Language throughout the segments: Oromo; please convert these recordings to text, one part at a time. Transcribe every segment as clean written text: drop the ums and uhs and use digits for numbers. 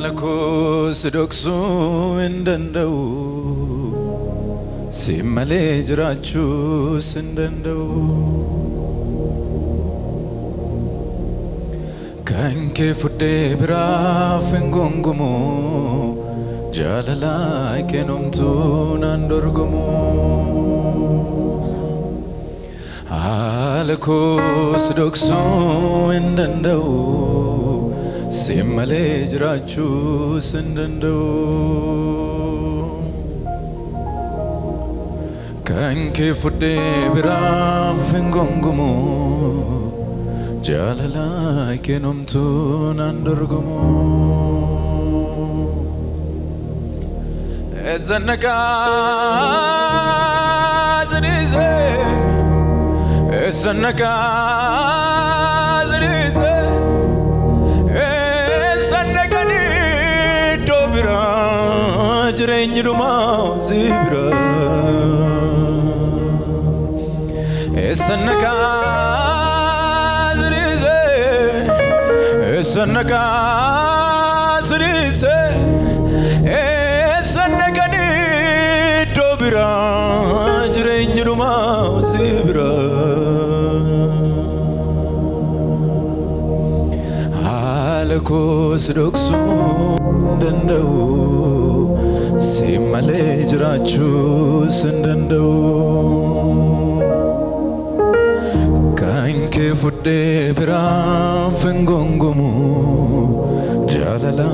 Alakos doksu indandau Simale jirachu sindandau Kanke fudde bira fengongumu Jalala kenumtu nandorgumu Alakos doksu indandau Simale jirachu sindandau Kanke fudde bira fengongumu Jalala kenumtu nandorgumu Ezanaka zanize Ezanaka zanize Ezanaka ni dobira Jirenyiruma zibira Ezanaka Sanaka Srise Sanakani Dobira Jirenyiruma Zibra Alakos doksu dandau Simale jirachu sindandau Kanke fudde bira fengongumu Jalala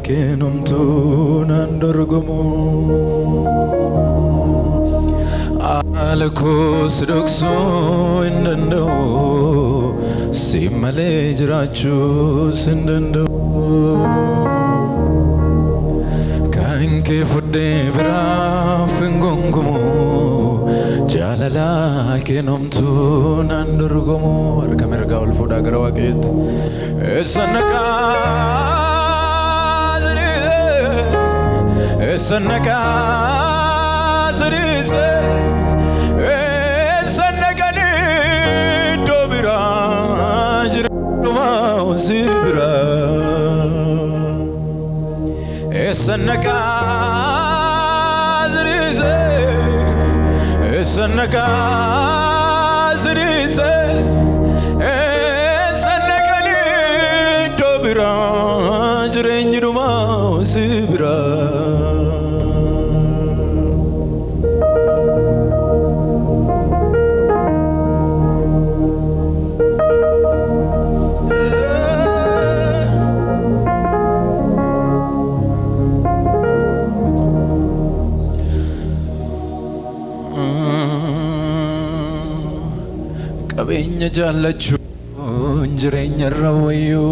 kenumtu nandorgumu Alakos doksu indandau Simale jirachu sindandau Kanke fudde bira fengongumu Jalala kenumtu nandorgumu Arkamerga ulfuda garawakit Esanaka zanize Esanaka zanize Esanaka ni dobira Jiruma zibira Esanaka zanize Esanaka zanize Esanaka ni dobira Jirenyiruma zibira Kabenya jalachu Jirenya rawayo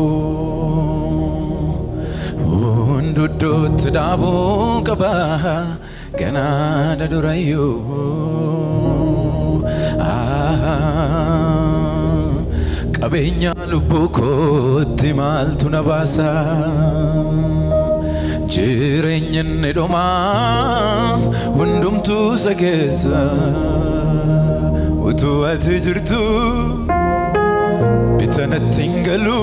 Undudut dabo kaba Gana dadurayo Kabenya lubuko Timal tunabasa Jirenya nedoma Undumtu sageza Utu atijirtu Bitanatingalu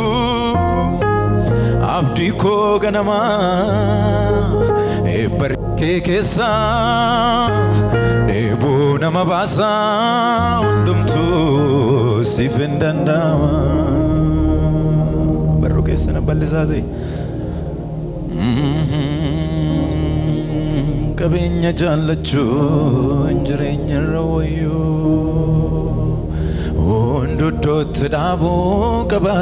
Abdiko ganama Ebarke kesa Debu nama basa Undumtu sifindandama Baru kesa nabalisati Kabenya jalachu Jirenya rawayo Undudut dabo kaba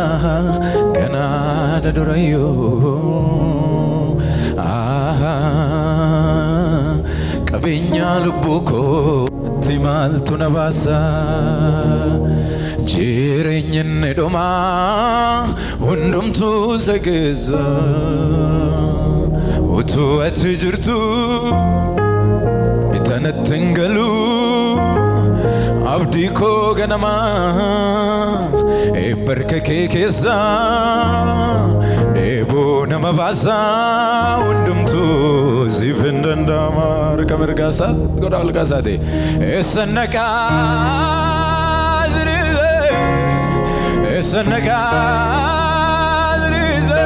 Gana dadurayo Kabenya lubuko Timal tunabasa Jirenya nedoma Undumtu sageza Utu atijirtu Bitanatingalu Abdiko ganama Ebarkake kesa Debu nama basa Undumtu zifindandama Rekamergasat Godal gasate Esanaka zinize Esanaka zinize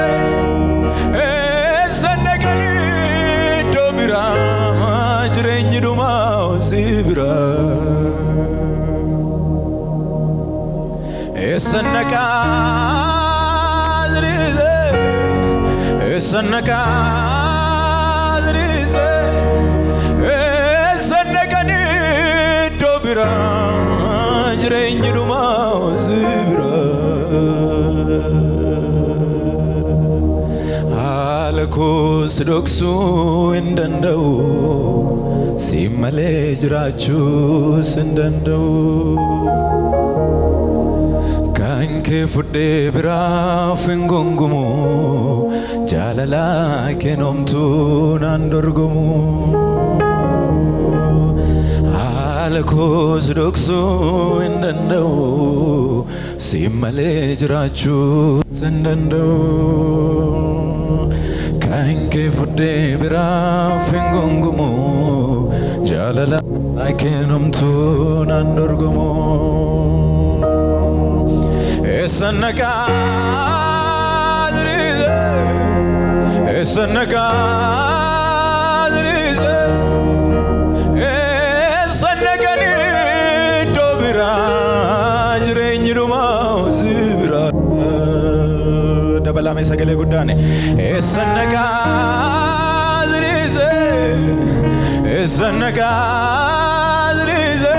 Esanaka Rize Esanaka Rize Esanaka ni Dobira Jirengiruma Zibira Alakos doksu indandau Simale jirachu sindandau Kanke fudde bira fingongumu Jalala kenomtu nandorgumu Alakos doksu indandau Simale jirachu sindandau Kanke fudde bira fingongumu Jalala kenomtu nandorgumu Esanaka Rize Esanaka Rize Esanaka ni Dobira Jirengiruma Zibira Dabala me sagale guddane Esanaka Rize Esanaka Rize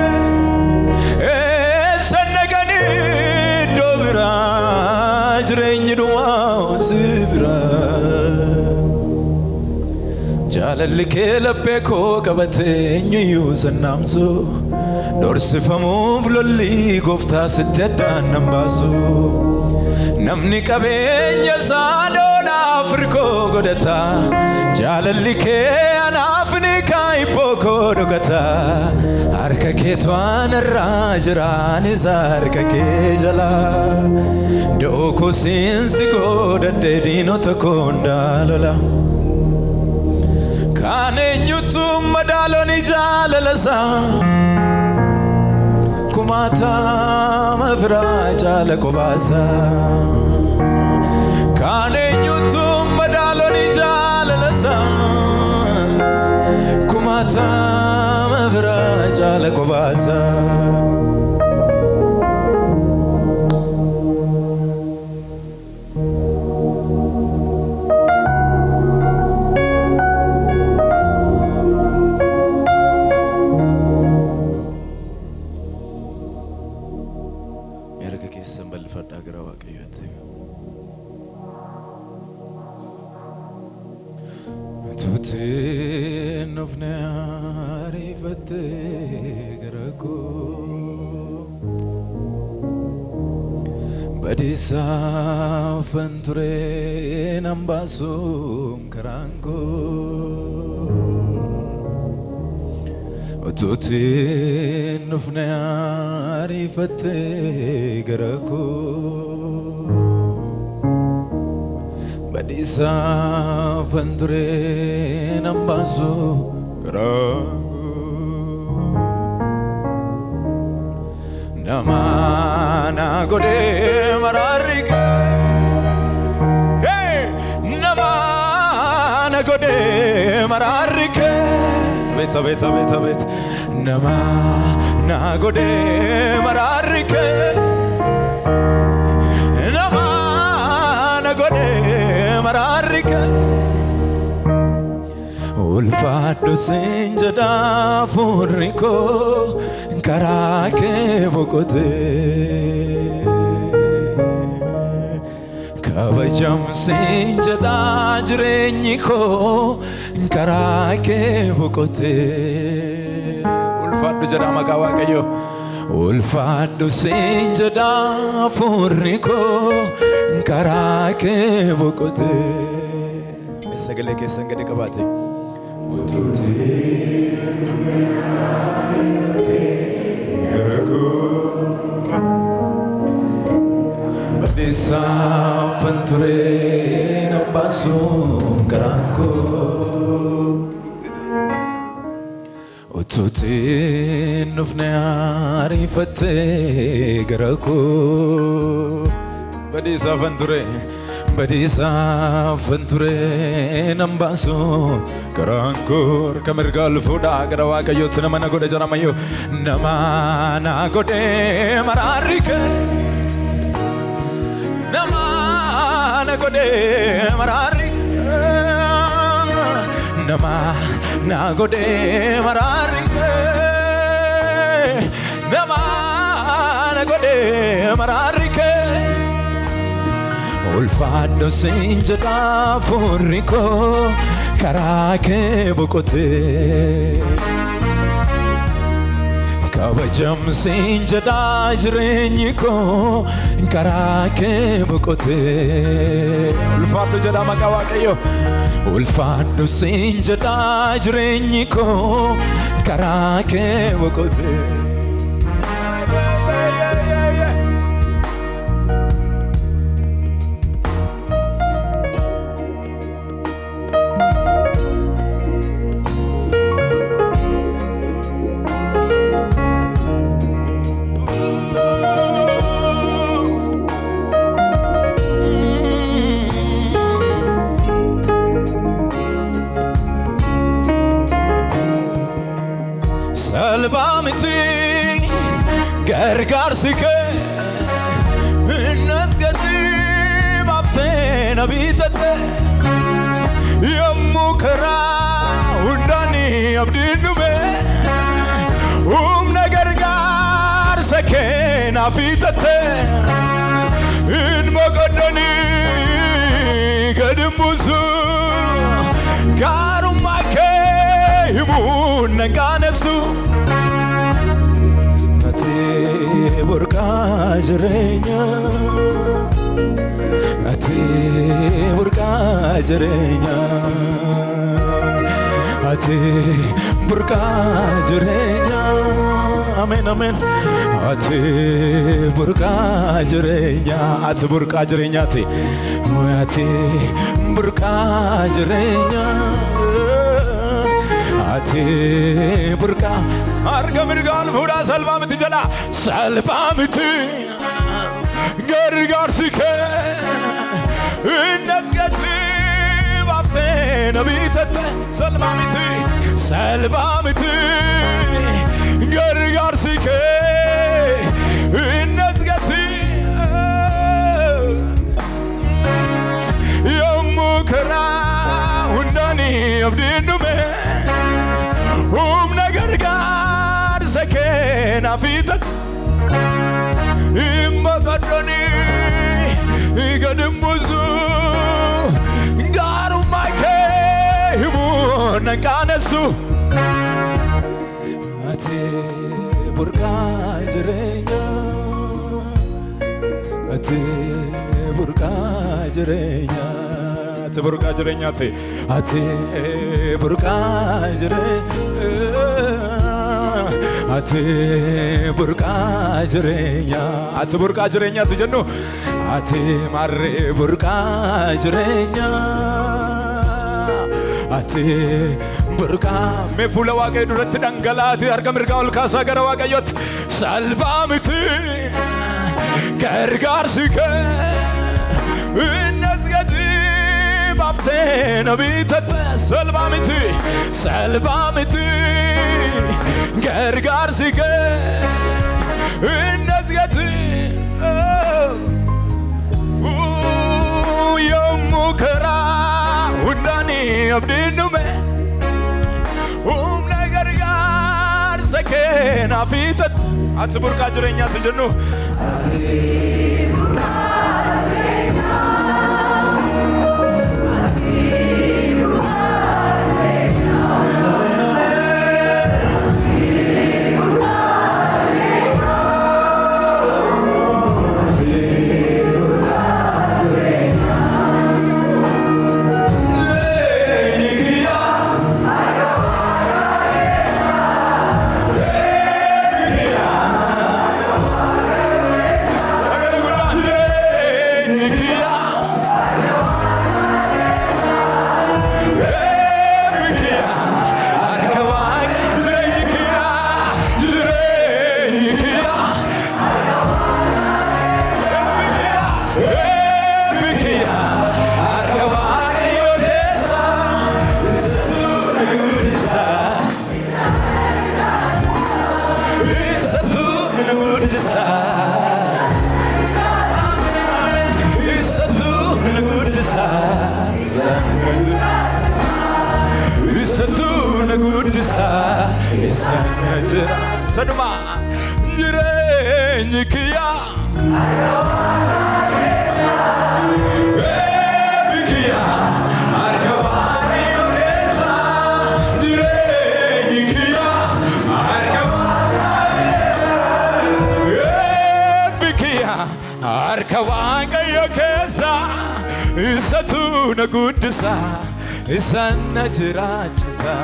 Jirengiruma Zibira Jalalike labbeko qabate eenyuyyuu sannamsu Dorsifamuuf lolli gooftaa sitti addaan nan baasu Namni qabeenya isaa doonaaf hirkoo godhata Jalalike anaaf ni kaayibboo koo dhokata Harka keetu anarraa jira anis harka kee jala Doko sinsi godhadhe diinota koo ndaalola Kan eenyutu madaaloni jaalalasa Kumaatama firaa jaala qobaasa Kan eenyutu madaaloni jaalalasa Kumaatama firaa jaala qobaasa Tutin of Nari Fate Garako Badisa Fanture Nambasum Karanko Tutin of Nari Fate Garako Badisa Fanture Nambasu Karago Namana Gode Mararika Hey Namana Gode Mararika Beta Namana Gode Mararika Gode mararika Ulfaddo sinjada furriko karake bokote Kabajam sinjada jirenyiko karake bokote Ulfaddo jada makawakayo Ulfaddo sinjada furriko karake bokote Sagale ke sangade kabate Ututi Garako Badisa Fanture Nambasu Karanko Ututi Nufne Arifate Garako Badisa Fanture Badisa Fanture Nambasu Karankor Kamirgal Fuda Garawaka Yotanamana Gode Jaramayo Namana Gode Mararika nama na gode marari nama na gode marari nama na gode marari ke ulfado sinjada furiko karake bukote kabajam sinjada jrenyiko karake bukote ulfado jada makawakayo ulfado sinjada jrenyiko karake bukote Salvamiti gargaarsike innatgati baaftee nabitate yommuu karaa hundani abdiin dhume humna gargaarsa kee naaf hiixatte hin boqoddani gadi buusu gaarummaa kee himuun nan qaanessu ati burqa jireenya ati burqa jireenya ati burqa jireenya amen amen ati burqa jireenya ati burqa jireenya ati burqa jireenya ati burqa arga mirgaan fuudha salphaamiti jala salphaamiti gargaarsi kee innatgati baaftee nabiitatte salphaamiti gargaarsi kee innatgati yommuu karaa hundani abdiin dhume humna gargaarsa kee naaf hiixatte hin boqoddani gadi buusu gaarummaa kee himuun nan qaanessu ati burqa jireenya ati burqa jireenya ati burqa jireenya ati burqa jireenya ati burqa jireenya ati burqa jireenya jennu ati marree burqa jireenya ati burqa mee fuula waaqayyoo duratti dhangalaati harka mirgaa ol kaasaa gara waaqayyootti salphaamiti gargaarsi kee innatgati baaftee nabiitatte salphaamiti gargaarsi kee innatgati yommuu karaa hundani abdiin dhume humna gargaarsa kee naaf hiixatte ati burqa jireenyaati jennu Isanajira Saduma Jireenyi kiyya Kiyya Arkawaanayyo keessa Jireenyi kiyya Arkawaanayyo kiyya Arkawaanayyo keessa Isatu na guddisa Isana jirachisa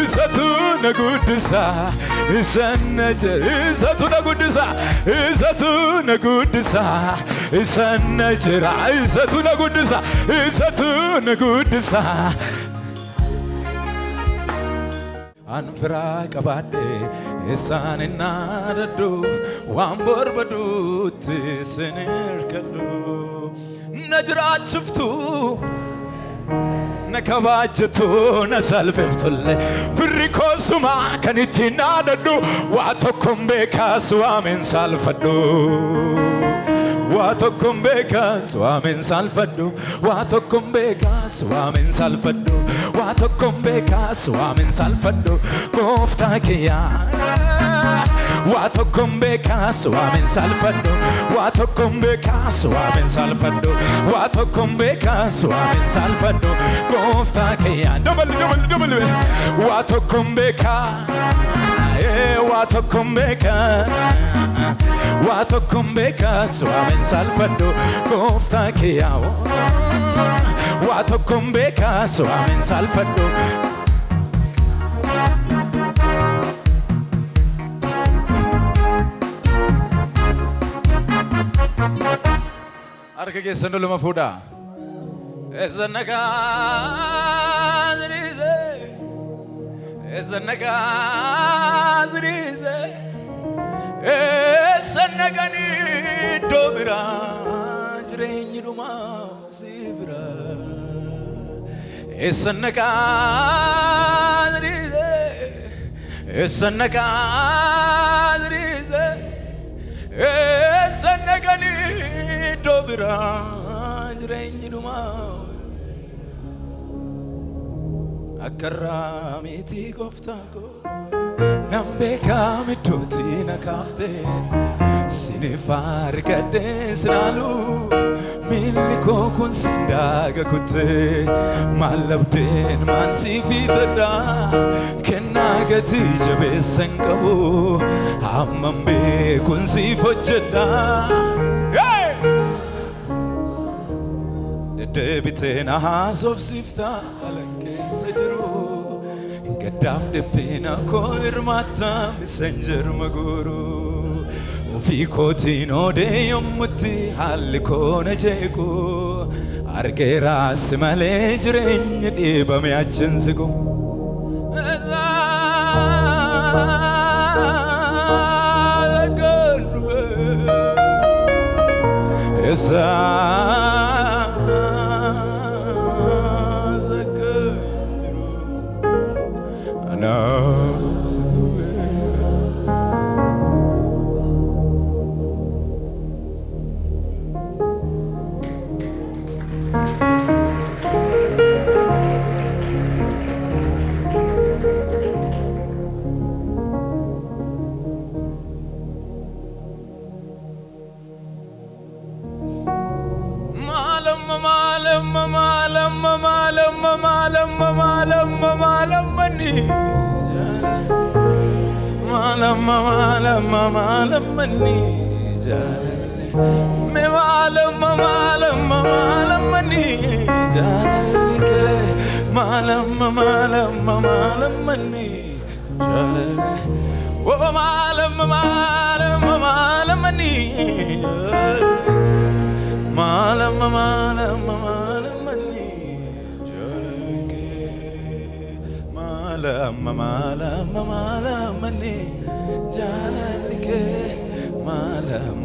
Isatu na guddisa Isana Isatu na guddisa Isatu na guddisa Isana jira Isatu na guddisa Isatu na guddisa Anfira qabadhe Isaan inadaddu Waan barbadutti sinirkaddu Najiraachiftu Nakabaajatu nasalfiftulle firri koosuma kan ittiin naadadhu waa tokkoon beekaas waamen salfadhu waa tokkoon beekaas waamen salfadhu waa tokkoon beekaas waamen salfadhu waa tokkoon beekaas waamen salfadhu gooftaa kiyyaa waa tokkoon beekaas waamen salfadhu waa tokkoon beekaas waamen salfadhu waa tokkoon beekaas waamen salfadhu gooftaa kiyyaa double waa tokkoon beekaas waa tokkoon beekaas waa tokkoon beekaas waamen salfadhu gooftaa kiyyaa waa tokkoon beekaas waamen salfadhu Arka keessan lama fuudha Esanagani dobira jireenyi dhuma sibira Esanagani dobira jireenyi dhuma Akaramiti goftako Nambeka mitoti na kafte Sinifar gade sinalu Miliko kun sindaga kutte Malabden mansi fitada Kenagati jabe sankabu Hammambe kun sifojada Debitena hasof sifta Sajru Gadaf de pena koirmata messenger maguru Ufi kotino de yomuti halikona jeko Argera simale jirenya de bame achensigo Esa Malamani jalale me malamani jalale ke malamani jalale oh malamani malamani jalale ke malamani Jalalike malam